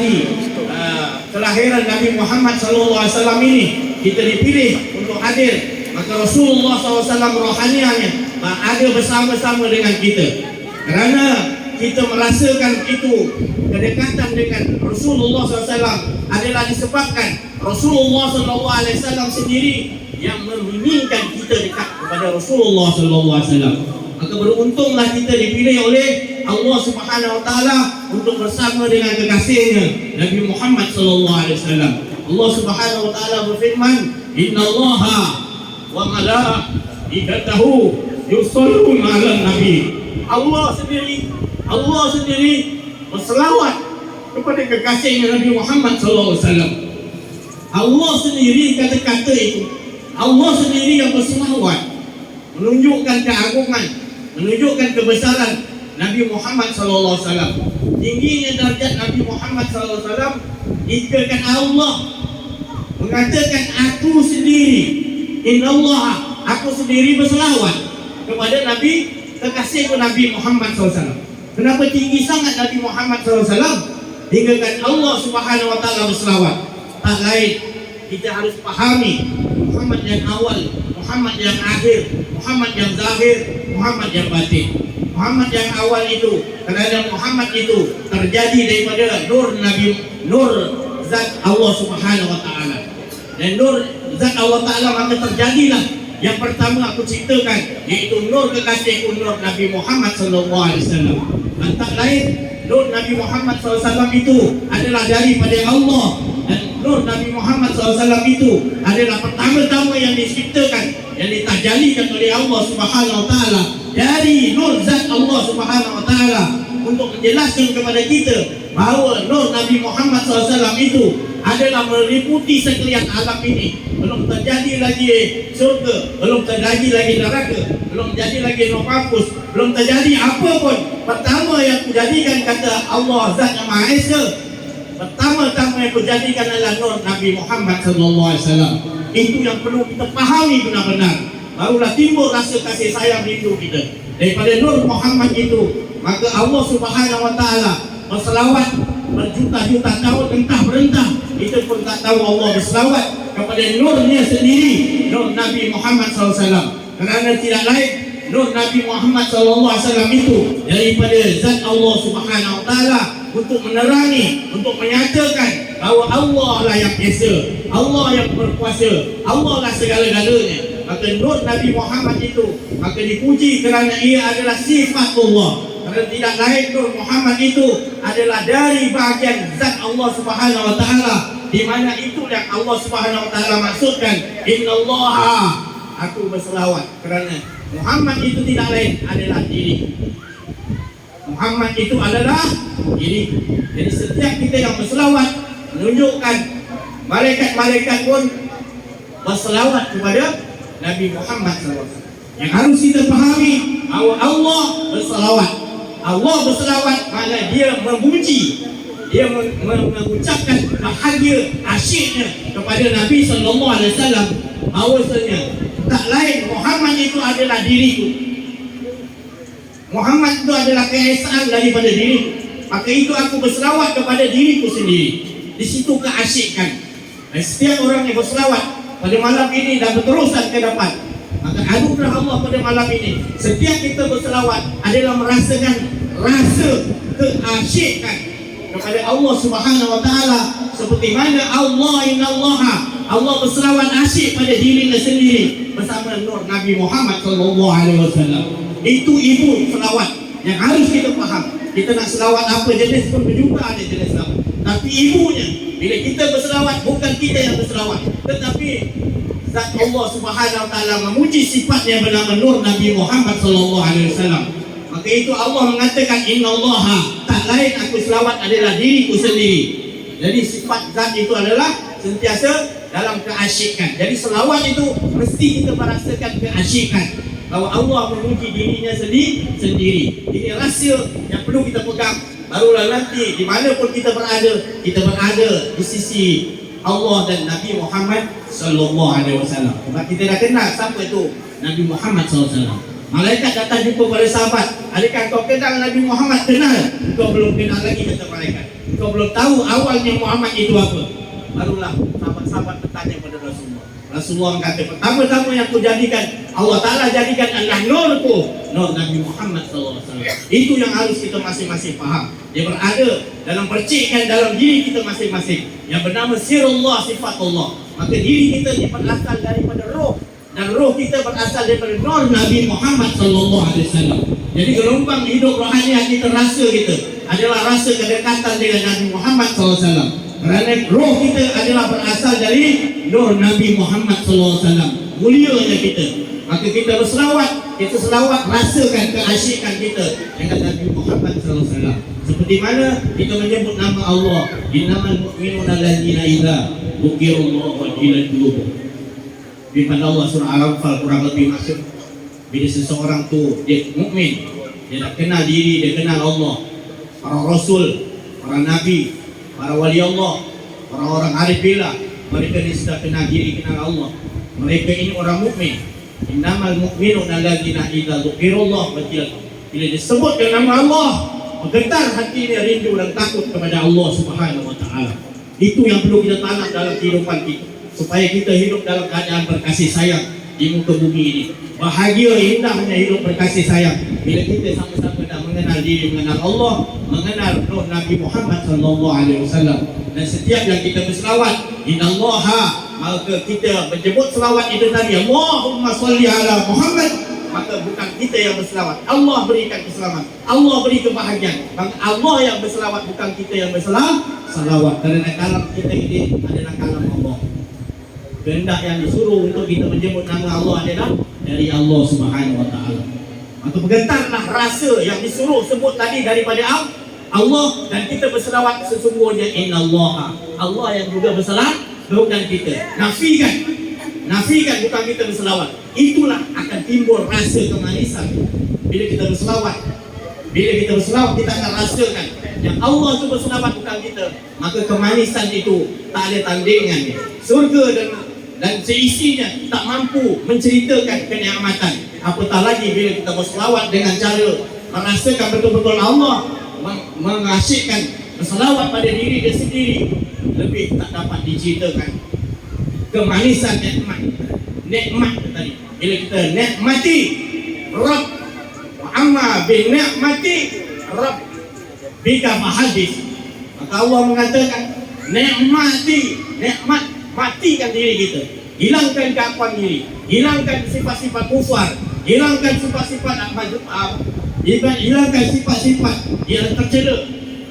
hari kelahiran Nabi Muhammad SAW ini kita dipilih untuk hadir, maka Rasulullah SAW rohanianya ada bersama-sama dengan kita. Kerana kita merasakan itu kedekatan dengan Rasulullah SAW adalah disebabkan Rasulullah SAW sendiri yang menginginkan kita dekat kepada Rasulullah SAW. Maka beruntunglah kita dipilih oleh Allah Subhanahu Wa Taala untuk bersama dengan kekasihnya Nabi Muhammad SAW. Allah Subhanahu Wa Taala berfirman, Innallaha wa malaikatahu yusholluna 'alan nabi. Allah sendiri berselawat kepada kekasihnya Nabi Muhammad SAW. Allah sendiri kata-kata itu, Allah sendiri yang berselawat, menunjukkan keagungan, menunjukkan kebesaran Nabi Muhammad SAW. Tingginya darjat Nabi Muhammad SAW, jikakan Allah mengatakan aku sendiri, Innallaha, aku sendiri berselawat kepada Nabi, kekasihku Nabi Muhammad SAW. Kenapa tinggi sangat Nabi Muhammad SAW? Hinggakan Allah Subhanahu Wa Taala berselawat. Tak lain, kita harus pahami Muhammad yang awal, Muhammad yang akhir, Muhammad yang zahir, Muhammad yang batin. Muhammad yang awal itu, kerana Muhammad itu terjadi daripada nur Nabi, nur zat Allah Subhanahu Wa Taala. Dan nur zat Allah Taala maka terjadilah yang pertama aku ceritakan, iaitu nur kekasihku, nur Nabi Muhammad SAW. Dan tak lain, nur Nabi Muhammad SAW itu adalah daripada Allah. Dan nur Nabi Muhammad SAW itu adalah pertama-tama yang diciptakan, yang ditajalikan oleh Allah Subhanahu Wa Taala dari nur zat Allah Subhanahu Wa Taala, untuk menjelaskan kepada kita bahawa nur Nabi Muhammad SAW itu adalah meliputi sekalian alam ini. Belum terjadi lagi surga, belum terjadi lagi neraka, belum terjadi lagi nafas, belum terjadi apa pun. Pertama yang kujadikan, kata Allah Zat Yang Maha Esa, pertama-tama yang kujadikan adalah nur Nabi Muhammad SAW. Itu yang perlu kita pahami benar-benar. Barulah timbul rasa kasih sayang rindu kita daripada nur Muhammad itu. Maka Allah Subhanahu Wa Taala berselawat berjuta-juta tahun entah berentah, kita pun tak tahu Allah berselawat kepada nurnya sendiri, nur Nabi Muhammad SAW. Kerana tidak lain, nur Nabi Muhammad SAW itu daripada zat Allah Subhanahu Wa Taala, untuk menerangi, untuk menyatakan bahawa Allah lah yang esa, Allah yang berkuasa, Allah lah segala-galanya. Maka nur Nabi Muhammad itu maka dipuji kerana ia adalah sifat Allah. Kerana tidak lain, nur Muhammad itu adalah dari bahagian zat Allah Subhanahu Wa Taala, di mana itu yang Allah Subhanahu Wa Taala maksudkan, Innallaha, aku berselawat. Kerana Muhammad itu tidak lain adalah diri. Muhammad itu adalah diri. Jadi setiap kita yang berselawat menunjukkan malaikat-malaikat pun berselawat kepada Nabi Muhammad SAW. Yang harus kita pahami bahawa Allah berselawat. Allah berselawat maknanya dia memuji, dia mengucapkan bahagia asyiknya kepada Nabi SAW, bahawasanya tak lain Muhammad itu adalah diriku. Muhammad itu adalah keesaan daripada diriku. Maka itu aku berselawat kepada diriku sendiri. Di situ keasyikan. Dan setiap orang yang berselawat pada malam ini dan berterusan ke depan, maka anugerah Allah pada malam ini, setiap kita berselawat adalah merasakan rasa keasyikan kepada Allah Subhanahu Wa Taala, seperti mana Innallaha, Allah berselawat asyik pada dirinya sendiri bersama nur Nabi Muhammad SAW. Itu ibu selawat yang harus kita faham. Kita nak selawat apa jenis pun berjuta ada jenis selawat, tapi ibunya, bila kita berselawat bukan kita yang berselawat, tetapi zat Allah Subhanahu Wa Taala memuji sifat yang bernama nur Nabi Muhammad SAW. Maka itu Allah mengatakan, Innallaha, tak lain aku selawat adalah diriku sendiri. Jadi sifat zat itu adalah sentiasa dalam keasyikan. Jadi selawat itu mesti kita merasakan keasyikan bahawa Allah memuji dirinya sendiri. Ini rahsia yang perlu kita pegang. Barulah nanti dimanapun kita berada di sisi Allah dan Nabi Muhammad SAW. Sebab kita dah kenal siapa itu Nabi Muhammad SAW. Malaikat datang jumpa pada sahabat, adakah kau kenal Nabi Muhammad? Kenal. Kau belum kenal lagi, kata malaikat. kau belum tahu awalnya Muhammad itu apa. Barulah sahabat-sahabat bertanya kepada Rasulullah. Rasulullah kata, pertama-tama yang kau jadikan, Allah Ta'ala jadikan adalah nurku, nur Nabi Muhammad SAW. Itu yang harus kita masing-masing faham. Dia berada dalam percikan dalam diri kita masing-masing yang bernama sirullah, sifatullah. Maka diri kita berasal daripada roh, dan roh kita berasal daripada nur Nabi Muhammad SAW. Jadi gelombang hidup rohani kita rasa kita adalah rasa kedekatan dengan Nabi Muhammad SAW. Kerana roh kita adalah berasal dari nur Nabi Muhammad SAW. Mulianya kita. Maka kita berselawat, kita selawat rasakan keasyikan kita dengan Nabi Muhammad SAW. Seperti mana kita menyebut nama Allah, innamal mu'minuna allazina idza dzukirallahu wajilat qulubuhum. Firman Allah surah Al-Anfal kurang lebih maksud bila seseorang tu dia mukmin, dia dah kenal diri, dia kenal Allah, para rasul, para nabi, para wali Allah, para orang arif billah, mereka ni sudah kenal diri, kenal Allah. Mereka ini orang mukmin. Innamal mu'minuna allazina idza dzukirallahu wajilat. Bila disebutkan nama Allah, bergetar hati dia, rindu dan takut kepada Allah Subhanahu wa taala. Itu yang perlu kita tanam dalam kehidupan kita, supaya kita hidup dalam keadaan berkasih sayang di muka bumi ini. Bahagia indahnya hidup berkasih sayang bila kita sama-sama dah mengenal diri, mengenal Allah, mengenal roh Nabi Muhammad SAW. Dan setiap yang kita berselawat innallaha, maka kita menyebut selawat itu tadi, Allahumma salli ala Muhammad, maka bukan kita yang berselawat, Allah berikan keselamatan, Allah beri kebahagiaan. Maka Allah yang berselawat, bukan kita yang berselawat. Kerana kalam kita ini adalah kalam Allah. Kehendak yang disuruh untuk kita menyebut nama Allah adalah dari Allah Subhanahu wa taala. Maka bergetarlah rasa yang disuruh sebut tadi daripada Allah, dan kita berselawat sesungguhnya innallaha, Allah yang juga berselawat, bukan kita. Nafikan bukan kita berselawat. Itulah akan timbul rasa kemanisan bila kita berselawat. Bila kita berselawat, kita akan rasakan yang Allah itu berselawat, bukan kita. Maka kemanisan itu tak ada tandingannya. Surga dan seisinya tak mampu menceritakan kenikmatan. Apatah lagi bila kita berselawat dengan cara merasakan betul-betul Allah mengasyikkan berselawat pada diri dia sendiri, lebih tak dapat diceritakan kemanisan nikmat tadi. Bila kita nikmati Rabb, amma bi nikmati Rabb bika fahadis, maka Allah mengatakan matikan diri kita, hilangkan keakuan diri, hilangkan sifat-sifat kufar, hilangkan sifat-sifat hilangkan sifat-sifat yang tercela,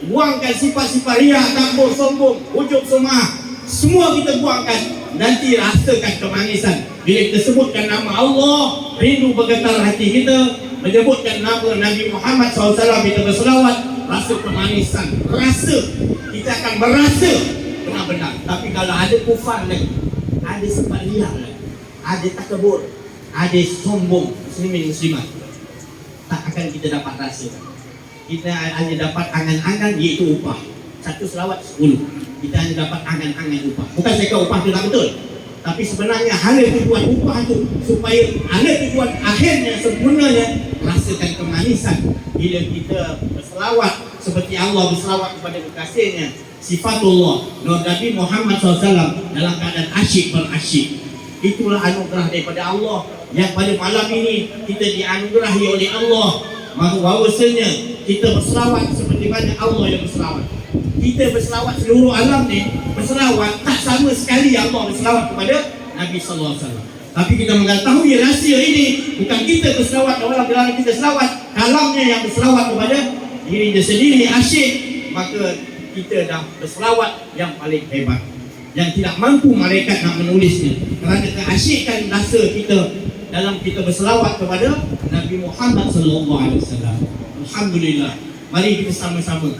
buangkan sifat-sifat riya, takbur, sombong, ujub, sumah, semua kita buangkan. Nanti rasakan kemanisan bila kita sebutkan nama Allah, rindu bergetar hati kita, menyebutkan nama Nabi Muhammad SAW, kita berselawat, rasa kemanisan, rasa kita akan merasa benar-benar. Tapi kalau ada kufar lagi, ada sifat riya lagi, ada takabur, ada sombong, muslimin muslimat, tak akan kita dapat rasa. Kita hanya dapat angan-angan, iaitu upah. Satu selawat 10, kita hanya dapat angan-angan upah. Bukan saya kata upah itu tak betul, tapi sebenarnya hala tujuan upah itu supaya hala tujuan akhirnya sempurnanya rasakan kemanisan bila kita berselawat seperti Allah berselawat kepada kekasihnya, sifatullah nur Nabi Muhammad SAW, dalam keadaan asyik berasyik. Itulah anugerah daripada Allah yang pada malam ini kita dianugerahi oleh Allah. Bahawasanya kita berselawat seperti mana Allah yang berselawat. Kita berselawat, seluruh alam ni berselawat tak sama sekali Allah berselawat kepada Nabi SAW. Tapi kita mengetahui rahsia ini, bukan kita berselawat, orang bilang kita selawat, kalamnya yang berselawat kepada dirinya sendiri asyik. Maka kita dah berselawat yang paling hebat, yang tidak mampu malaikat nak menulisnya. Kerana keasyikan rasa kita dalam kita berselawat kepada Nabi Muhammad SAW. Alhamdulillah. Mari kita sama-sama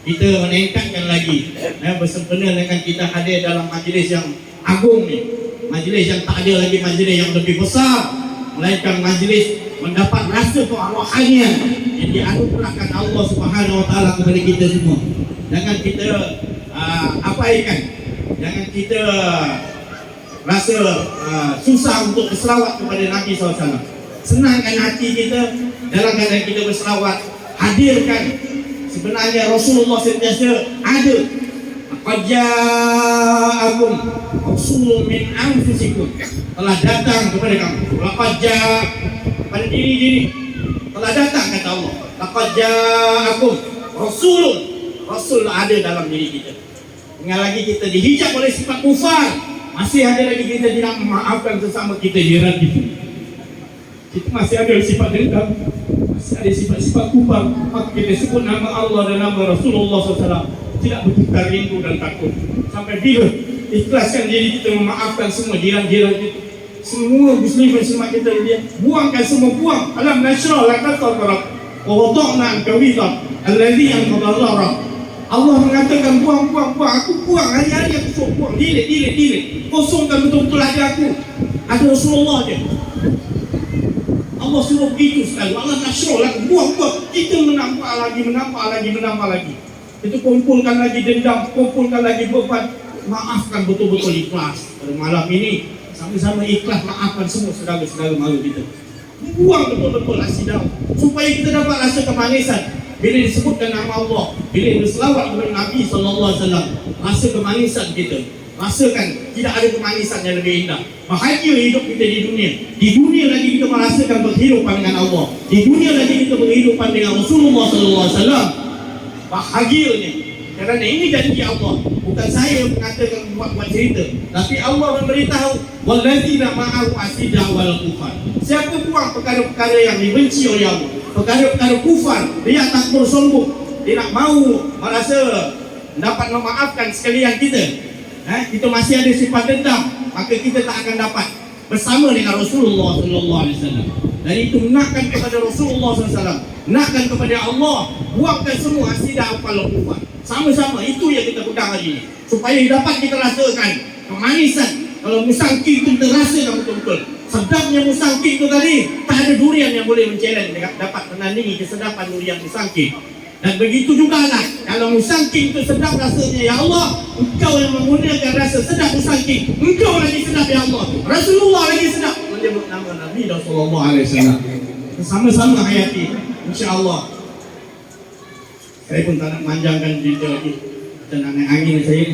kita meningkatkan lagi bersempena dengan kita hadir dalam majlis yang agung ni, majlis yang tak ada lagi majlis yang lebih besar, melainkan majlis mendapat rasa kerohanian yang dianugerahkan Allah Subhanahu Wa Taala kepada kita semua. Jangan kita abaikan, jangan kita rasa susah untuk berselawat kepada Nabi SAW. Senangkan hati kita dalam keadaan kita berselawat, hadirkan Sebenarnya Rasulullah sentiasa ada. Qad ja'akum rasulun min anfusikum, telah datang kepada kamu. Laqad ja'a, pada diri telah datang, kata Allah. Laqad ja'akum rasulun, rasul ada dalam diri kita. Tinggal lagi kita dihijab oleh sifat kufar, masih ada lagi kita tidak memaafkan sesama kita jiran kita. Kita masih ada sifat dendam, masih ada sifat-sifat kufar. Maka kita sebut nama Allah dan nama Rasulullah SAW, tidak bertukar rindu dan takut. Sampai bila ikhlaskan diri kita memaafkan semua jiran-jiran kita, semua muslim muslimat kita, dia buangkan semua, buang. Alam nasyrah laka sadrak wa wada'na anka wizrak alladhi anqadha dhahrak. Allah mengatakan buang. Aku buang, hari-hari aku suruh buang, delete. Kosongkan betul-betul hati aku. Ada Rasulullah je. Allah suruh begitu sekali. Allah nasyrah laka, buang. Kita menampak lagi. Itu kumpulkan lagi dendam, kumpulkan lagi beban. Maafkan betul-betul ikhlas. Pada malam ini sama-sama ikhlas maafkan semua saudara-saudara malu kita. Buang betul-betul asidau supaya kita dapat rasa kemanisan. Bila disebutkan nama Allah, bila berselawat kepada Nabi SAW, rasa kemanisan kita. Rasakan tidak ada kemanisan yang lebih indah. Bahagia hidup kita di dunia. Di dunia lagi kita merasakan berhidupan dengan Allah. Di dunia lagi kita berhidupan dengan Rasulullah SAW. Bahagianya, kerana ini janji Allah. Bukan saya yang mengatakan buat cerita, tapi Allah memberitahu, walladzina ma'ahu asiddah wal kufar. Siapa buang perkara-perkara yang dibenci oleh Allah, perkara-perkara kufar, dia takbur sombong, dia nak mahu merasa dapat memaafkan sekalian kita, kita masih ada sifat dendam, maka kita tak akan dapat bersama dengan Rasulullah SAW. Dan itu nakkan kepada Rasulullah SAW, nakkan kepada Allah, buangkan semua asiddah wal kufar. Sama-sama, itu yang kita pegang hari ini, supaya dapat kita rasakan kemanisan. Kalau musangking itu kita rasakan betul-betul sedapnya musangking itu tadi. Tak ada durian yang boleh menchallenge, dapat menandingi kesedapan durian musangking. Dan begitu juga lah, kalau musangking itu sedap rasanya, ya Allah, Engkau yang menggunakan rasa sedap musangking, Engkau lagi sedap, ya Allah. Rasulullah lagi sedap, menyebut nama Nabi SAW. Sama-sama hayati, insya-Allah. Saya pun tak nak manjangkan cerita lagi, dan angin saya,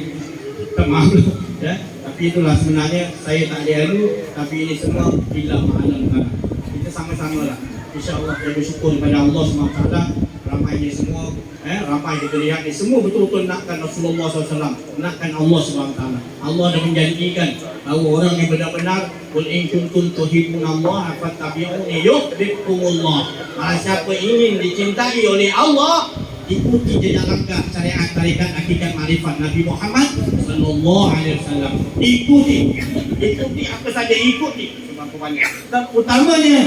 tak maaf ya. Tapi itulah sebenarnya, saya tak ada ilmu, tapi ini semua bila ma'alam tanah. Kita sama-sama lah, insya-Allah saya bersyukur kepada Allah SWT. Ramai ni semua, ramai kita lihat ni semua betul-betul nakkan Rasulullah SAW, nakkan Allah SWT. Allah dah menjanjikan bahawa orang yang benar-benar, qul in kuntum tuhibbunallaha fattabi'uni yuhibbukumullah. Siapa ingin dicintai oleh Allah, ikuti jejak langkah syariat tarikat hakikat marifat Nabi Muhammad sallallahu alaihi wasallam. Ikuti apa saja, ikuti sebab banyak. Dan utamanya,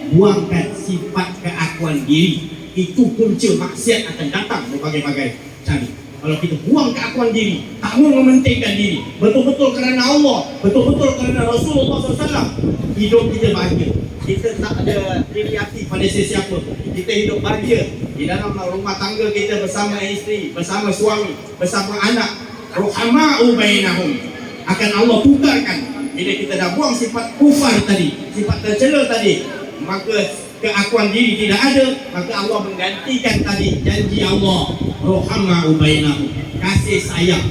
buangkan sifat keakuan diri. Itu punca maksiat akan datang berbagai-bagai cara. Kalau kita buang keakuan diri, tak mau mementingkan diri, betul-betul kerana Allah, betul-betul kerana Rasulullah SAW, hidup kita bahagia. Kita tak ada diri hati pada sesiapa. Kita hidup bahagia di dalam rumah tangga kita, bersama isteri, bersama suami, bersama anak. Ruhama'u bainahum, akan Allah tukarkan. Bila kita dah buang sifat kufar tadi, sifat tercela tadi, maka keakuan diri tidak ada, maka Allah menggantikan tadi janji Allah, Ruhama'u bainahum, kasih sayang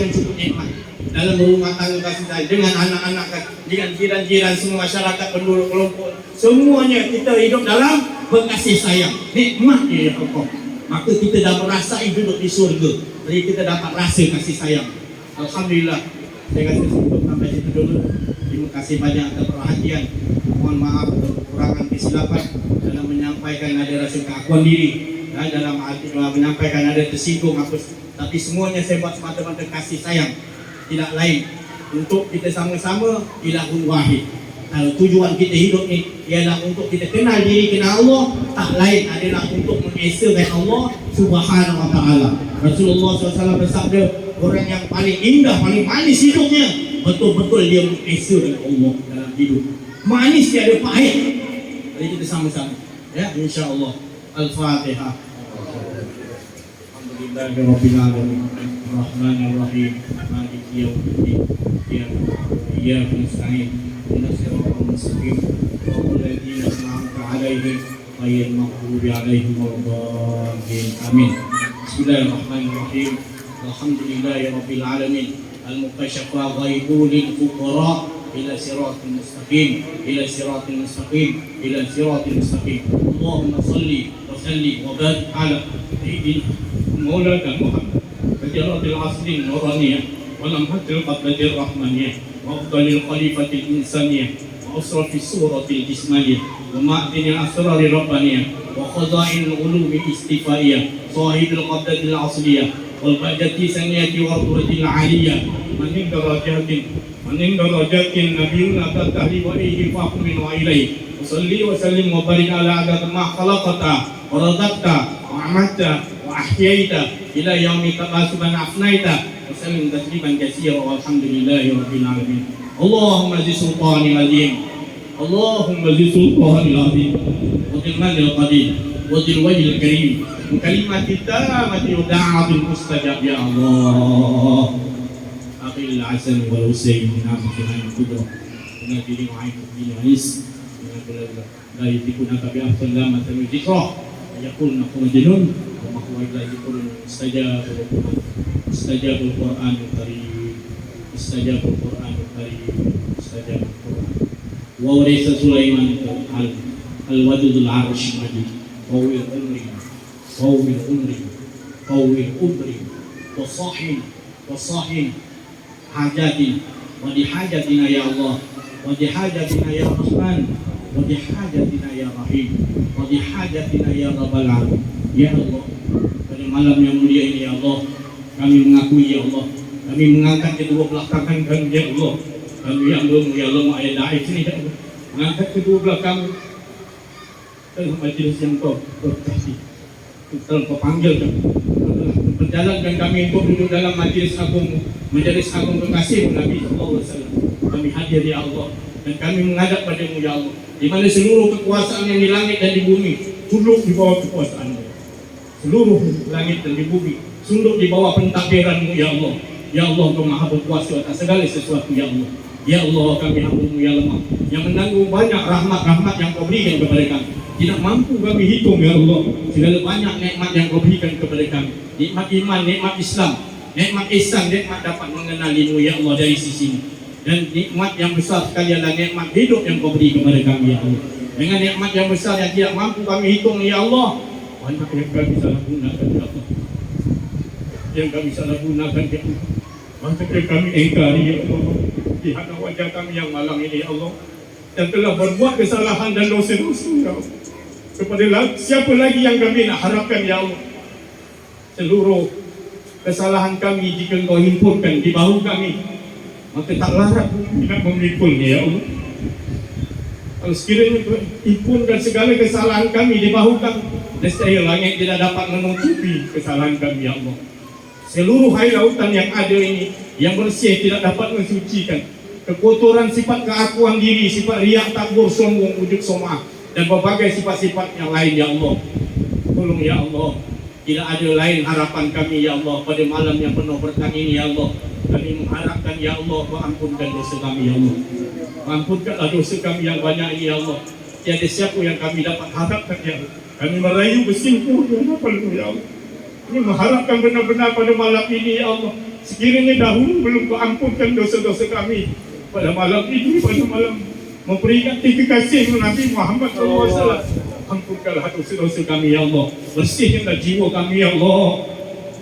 yang cukup nikmat dalam rumah tangga, kasih sayang dengan anak-anak, dengan jiran-jiran, semua masyarakat penduduk kelompok, semuanya kita hidup dalam berkasih sayang, nikmatnya ya Allah. Maka kita dah merasai duduk di surga, jadi kita dapat rasa kasih sayang. Alhamdulillah. Saya rasa cukup sampai situ dulu. Terima kasih banyak atas perhatian. Mohon maaf kekurangan kesilapan dalam menyampaikan ada rasa keakuan diri, dalam arti menyampaikan ada tersinggung apa. Tapi semuanya saya buat semata-mata kasih sayang, tidak lain, untuk kita sama-sama ilahun wahid. Kalau tujuan kita hidup ni ialah untuk kita kenal diri, kenal Allah, tak lain adalah untuk mengesakan Allah Subhanahu wa taala. Rasulullah SAW bersabda, orang yang paling indah, paling manis hidupnya, betul-betul dia mengesa dengan Allah dalam hidup. Manis dia ada pahit. Jadi kita sama-sama, ya, insya-Allah. Al-Fatihah. Alhamdulillahirabbil alamin. Ar-Rahmanir Rahim. Maliki yaumiddin. Iyyaka nasta'in. Ihdinas siratal mustaqim. Shiratal ladzina an'amta 'alaihim غير المغضوب عليهم ولا الضالين آمين. بسم الله الرحمن الرحيم. الحمد لله رب العالمين المكشف غيب للفقراء إلى صراط المستقيم إلى صراط المستقيم إلى صراط المستقيم. اللهم صل وسلم وبارك على سيدنا مولانا محمد فجرات العصر النورانية ولمحة القبلة الرحمانية وأفضل الخليفة الإنسانية وأشرف الصورة الجسمانية ومعدن الأسرار الربانية وخزائن العلوم الاستفائية صاحب القبلة الأصلية والبهجة الثانية والرتبة العالية من درجات نبينا كالتهليل وإليه فاقم وإليه وصلي وسلم وبارك على عدد ما خلقت ورزقت وعمدت وأحييت إلى يوم تبعث من أفنيت وسلم تسليما كثيرا والحمد لله رب العالمين. اللهم ذي سلطان العظيم اللهم ذي سلطان العظيم وذي المن القدير وذي الوجه الكريم وكلمة التامة ودعوة المستجاب يا الله. أخي الحسن والحسين من عبد الله القدرة من دين وعين الدين ونيس لا يتكون بأحسن لا مثل ذكره يقول نحن مجنون وما هو إلا ذكر استجاب القرآن الكريم استجاب القرآن الكريم استجاب القرآن وورث سليمان الودود العرش المجيد طول عمري طول عمري طول عمري وصاحن حاجاتنا ولحاجتنا يا الله ولحاجتنا يا رحمن ولحاجتنا يا رحيم ولحاجتنا ya Rabbal Alamin. Ya Allah, pada malam yang mulia ini ya Allah, kami mengakui ya Allah, kami mengangkat kedua belah tangan kami ya Allah, kami yang belum ya Allah ma'ayat da'if ini ya Allah, mengangkat kedua belah kami dalam majlis yang kau berkasih, telah kau panggil kami, berjalankan kami untuk duduk dalam majlis agung kekasih Nabi SAW. Kami hadir ya Allah dan kami menghadap padamu ya Allah, di mana seluruh kekuasaan yang di langit dan di bumi tunduk di bawah kekuasaan-Mu. Seluruh langit dan di bumi tunduk di bawah pentadbiran-Mu ya Allah. Ya Allah, Engkau Maha berkuasa atas segala sesuatu ya Allah. Ya Allah, kami hamba-Mu yang lemah, yang menanggung banyak rahmat-rahmat yang Kau berikan kepada kami. Tidak mampu kami hitung ya Allah segala banyak nikmat yang Kau berikan kepada kami. Nikmat iman, nikmat Islam, nikmat ihsan, nikmat dapat mengenali-Mu ya Allah dari sisi-Mu. Dan nikmat yang besar sekali adalah nikmat hidup yang Kau beri kepada kami ya Allah. Dengan nikmat yang besar yang tidak mampu kami hitung ya Allah, banyak yang kami salah gunakan ya Allah, yang kami salah gunakan ya Allah, banyak yang kami ingkari ya Allah di hadapan wajah kami yang malam ini ya Allah, yang telah berbuat kesalahan dan dosa-dosa ya Allah. Kepada siapa lagi yang kami nak harapkan ya Allah? Seluruh kesalahan kami jika Engkau himpunkan di bahu kami, maka tak larat tidak memikulnya ya Allah. Kalau sekiranya himpunkan segala kesalahan kami di bahu kami, nescaya langit tidak dapat menutupi kesalahan kami ya Allah. Seluruh air lautan yang ada ini yang bersih tidak dapat mensucikan kekotoran sifat keakuan diri, sifat riak, takbur, sombong, ujub, somah dan berbagai sifat-sifat yang lain ya Allah. Tolong ya Allah, tidak ada lain harapan kami ya Allah pada malam yang penuh berkah ini ya Allah. Kami mengharapkan ya Allah, Kau ampunkan dosa kami ya Allah, ampunkanlah dosa kami yang banyak ini ya Allah. Tiada siapa yang kami dapat harapkan ya Allah. Kami merayu bersimpuh dengan apa-Mu ya Allah. Kami mengharapkan benar-benar pada malam ini ya Allah, sekiranya dahulu belum Kau ampunkan dosa-dosa kami, pada malam ini, pada malam memperingati kekasih Nabi Muhammad SAW, ampunkanlah dosa-dosa kami ya Allah. Bersihkanlah jiwa kami ya Allah,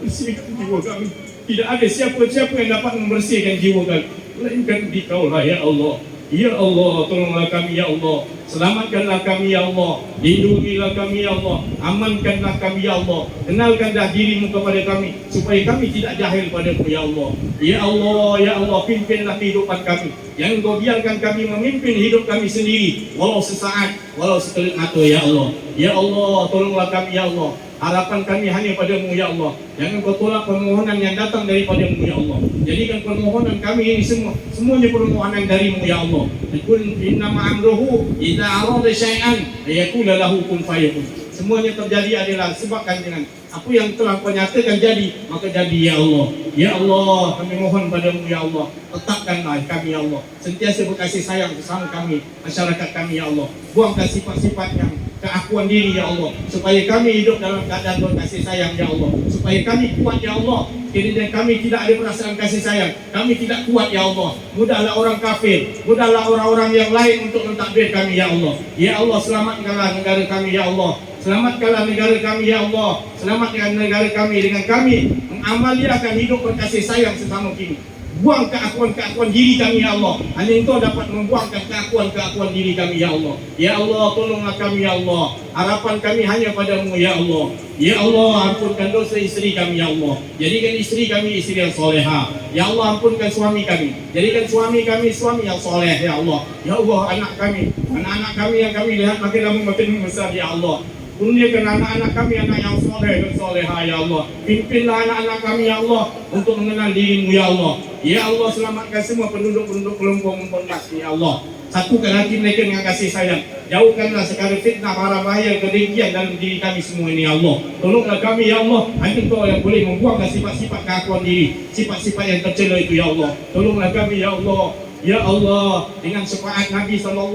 bersihkan jiwa kami. Tidak ada siapa-siapa yang dapat membersihkan jiwa kami melainkan Dikau lah ya Allah. Ya Allah, tolonglah kami ya Allah, selamatkanlah kami ya Allah, lindungilah kami ya Allah, amankanlah kami ya Allah, kenalkanlah diri-Mu kepada kami supaya kami tidak jahil padamu ya Allah. Ya Allah, ya Allah, pimpinlah kehidupan kami, yang Engkau biarkan kami memimpin hidup kami sendiri walau sesaat, walau sekelip mata ya Allah. Ya Allah, tolonglah kami ya Allah, harapan kami hanya padamu ya Allah. Jangan Kau tolak permohonan yang datang daripadamu ya Allah. Jadikan permohonan kami ini semuanya permohonan dari-Mu ya Allah. Qul innama amruhu idza arada syai'an ayaqula lahu kun fayakun. Semuanya terjadi adalah sebabkan dengan apa yang telah Kau nyatakan jadi, maka jadi ya Allah. Ya Allah, kami mohon padamu ya Allah, tetapkanlah kami ya Allah sentiasa berkasih sayang bersama kami, masyarakat kami ya Allah. Buangkan sifat-sifat yang keakuan diri ya Allah, supaya kami hidup dalam keadaan berkasih sayang ya Allah, supaya kami kuat ya Allah. Kiranya kami tidak ada perasaan kasih sayang, kami tidak kuat ya Allah. Mudahlah orang kafir, mudahlah orang-orang yang lain untuk mentadbir kami ya Allah. Ya Allah, selamatkanlah negara kami ya Allah. Selamatkanlah negara kami ya Allah. Selamatkan negara kami dengan kami mengamaliakan hidup berkasih sayang sesama kini. Buang keakuan-keakuan diri kami ya Allah. Hanya Engkau dapat membuangkan keakuan-keakuan diri kami ya Allah. Ya Allah, tolonglah kami ya Allah. Harapan kami hanya padamu ya Allah. Ya Allah, ampunkan dosa isteri kami ya Allah. Jadikan isteri kami isteri yang soleha. Ya Allah, ampunkan suami kami. Jadikan suami kami suami yang soleh ya Allah. Ya Allah, anak-anak kami yang kami lihat makin lama makin besar ya Allah. Kurniakan anak-anak kami anak yang soleh dan soleha ya Allah. Pimpinlah anak-anak kami ya Allah untuk mengenal dirimu ya Allah. Ya Allah, selamatkan semua penduduk-penduduk kelompok memperkasih ya Allah. Satukan hati mereka dengan kasih sayang. Jauhkanlah segala fitnah, mara bahaya, kedengkian dalam diri kami semua ini ya Allah. Tolonglah kami ya Allah. Hanya Engkau yang boleh membuangkan sifat-sifat keakuan diri, sifat-sifat yang tercela itu ya Allah. Tolonglah kami ya Allah. Ya Allah, dengan syafaat Nabi SAW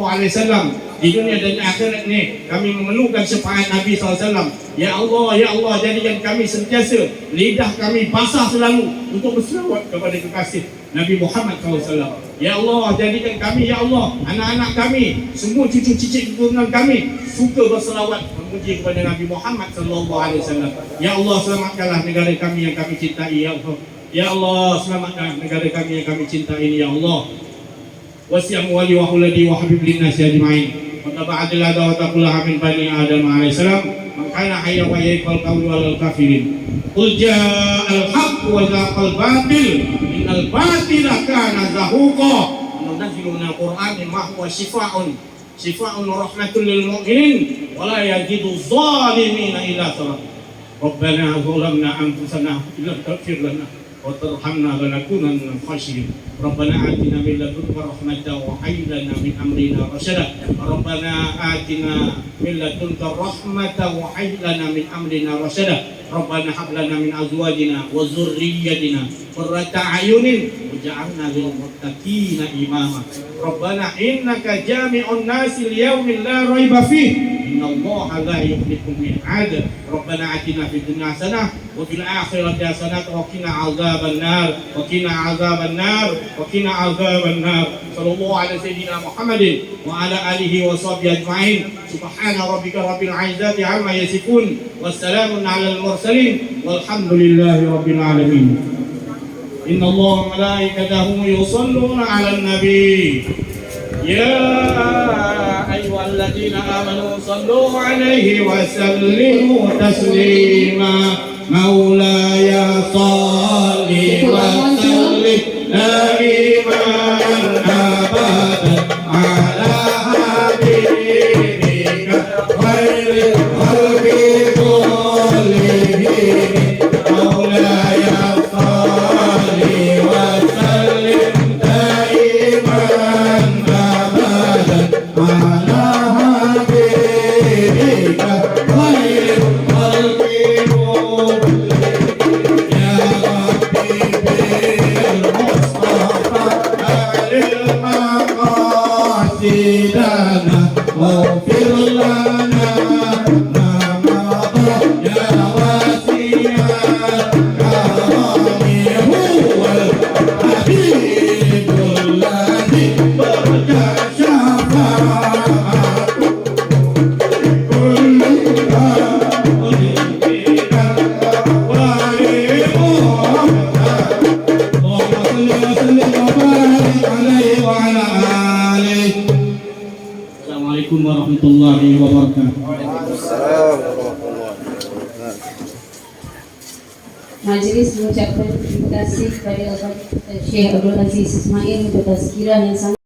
di dunia dan akhirat ni, kami memerlukan syafaat Nabi SAW. Ya Allah, jadikan kami sentiasa lidah kami basah selalu untuk berselawat kepada kekasih Nabi Muhammad SAW. Ya Allah, jadikan kami ya Allah, anak-anak kami, semua cucu-cicit keturunan kami suka berselawat memuji kepada Nabi Muhammad SAW. Ya Allah, selamatkanlah negara kami yang kami cintai ya Allah. Ya Allah, selamatkan negara kami yang kami cintai ini ya Allah. Wasi'am wali wa huladi wa habib linnasi ajma'in wa taba'adil adha wa taqullaha min bani Adam alaihissalam man kana hayya wa yaikal qawli wal kafirin qul ja'al haqq wa zaqal batil innal batila kana zahuqa. Nunazzilu minal qur'ani ma huwa shifaa'un wa rahmatul lil mu'minin wa la yazidu zalimina illa sarar. Rabbana zalamna anfusana illa taghfir lana وترحمنا لنكونن من الخاسرين. ربنا آتنا من لدنك رحمة وهيئ لنا من أمرنا رشدا. ربنا آتنا من لدنك رحمة وهيئ لنا من أمرنا رشدا. ربنا هب لنا من أزواجنا وذريتنا قرة أعين واجعلنا للمتقين إماما. ربنا إنك جامع الناس ليوم لا ريب فيه إن الله لا يخلف الميعاد. ربنا آتنا في الدنيا حسنة وفي الآخرة حسنة وقنا عذاب النار صلى الله على سيدنا محمد وعلى آله وصحبه أجمعين. سبحان ربك رب العزة عما يصفون والسلام على المرسلين والحمد لله رب العالمين. إن الله وملائكته يصلون على النبي يا أيها الذين آمنوا صلوا عليه وسلموا تسليما. مولاي صل وسلم دائما أبدا على حبيبك خير الخلق كلهم. مولاي صل وسلم دائما أبدا على حبيبك خير الخلق سيدنا واغفر لنا ما مضى يا واسع الكرم. هو الحبيب الذي برجى شفاعته كلها Assalamualaikum warahmatullahi wabarakatuh. Majelis mengucapkan terima kasih kepada Syekh Abdul Aziz Ismail untuk tazkirah yang sangat